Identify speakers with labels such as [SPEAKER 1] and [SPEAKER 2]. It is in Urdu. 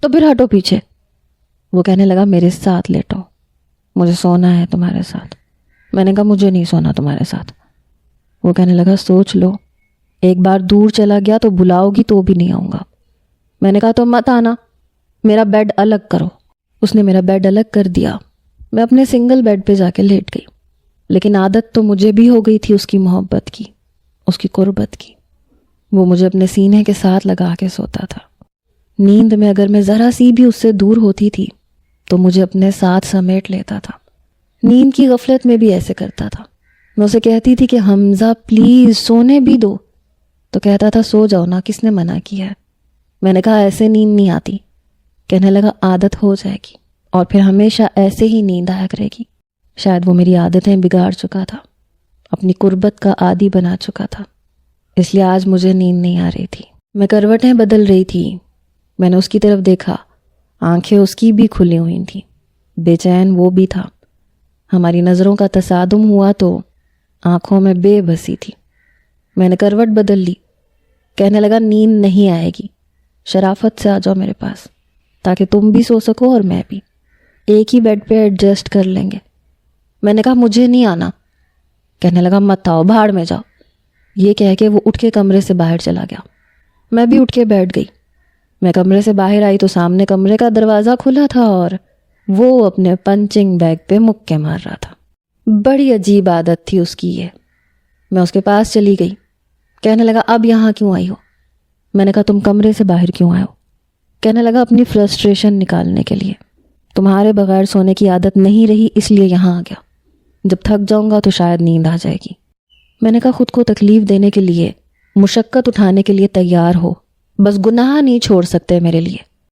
[SPEAKER 1] تو پھر ہٹو پیچھے۔ وہ کہنے لگا میرے ساتھ لیٹو، مجھے سونا ہے تمہارے ساتھ۔ میں نے کہا مجھے نہیں سونا تمہارے ساتھ۔ وہ کہنے لگا سوچ لو، ایک بار دور چلا گیا تو بلاؤ گی تو بھی نہیں آؤں گا۔ میں نے کہا تو مت آنا، میرا بیڈ الگ کرو۔ اس نے میرا بیڈ الگ کر دیا، میں اپنے سنگل بیڈ پہ جا کے لیٹ گئی۔ لیکن عادت تو مجھے بھی ہو گئی تھی اس کی محبت کی، اس کی قربت کی۔ وہ مجھے اپنے سینے کے ساتھ لگا کے سوتا تھا۔ نیند میں اگر میں ذرا سی بھی اس سے دور ہوتی تھی تو مجھے اپنے ساتھ سمیٹ لیتا تھا۔ نیند کی غفلت میں بھی ایسے کرتا تھا۔ میں اسے کہتی تھی کہ حمزہ پلیز سونے بھی دو، تو کہتا تھا سو جاؤ نا، کس نے منع کیا ہے۔ میں نے کہا ایسے نیند نہیں آتی۔ کہنے لگا عادت ہو جائے گی اور پھر ہمیشہ ایسے ہی نیند آیا کرے گی۔ شاید وہ میری عادتیں بگاڑ چکا تھا، اپنی قربت کا عادی بنا چکا تھا، اس لیے آج مجھے نیند نہیں آ رہی تھی۔ میں کروٹیں بدل رہی تھی، میں نے اس کی طرف دیکھا، آنکھیں اس کی بھی کھلی ہوئی تھیں، بے چین وہ بھی تھا۔ ہماری نظروں کا تصادم ہوا تو آنکھوں میں بے بسی تھی۔ میں نے کروٹ بدل لی۔ کہنے لگا نیند نہیں آئے گی، شرافت سے آ جاؤ میرے پاس تاکہ تم بھی سو سکو اور میں بھی، ایک ہی بیڈ پہ ایڈجسٹ کر لیں گے۔ میں نے کہا مجھے نہیں آنا۔ کہنے لگا مت آؤ، بھاڑ میں جاؤ۔ یہ کہہ کے وہ اٹھ کے کمرے سے باہر چلا گیا۔ میں بھی اٹھ کے بیٹھ گئی۔ میں کمرے سے باہر آئی تو سامنے کمرے کا دروازہ کھلا تھا اور وہ اپنے پنچنگ بیگ پہ مکے مار رہا تھا۔ بڑی عجیب عادت تھی اس کی یہ۔ میں اس کے پاس چلی گئی۔ کہنے لگا اب یہاں کیوں آئی ہو؟ میں نے کہا تم کمرے سے باہر کیوں آئے ہو؟ کہنے لگا اپنی فرسٹریشن نکالنے کے لیے، تمہارے بغیر سونے کی عادت نہیں رہی اس لیے یہاں آ گیا، جب تھک جاؤں گا تو شاید نیند آ جائے گی۔ میں نے کہا خود کو تکلیف دینے کے لیے، مشقت اٹھانے کے لیے تیار ہو، بس گناہ نہیں چھوڑ سکتے میرے لیے۔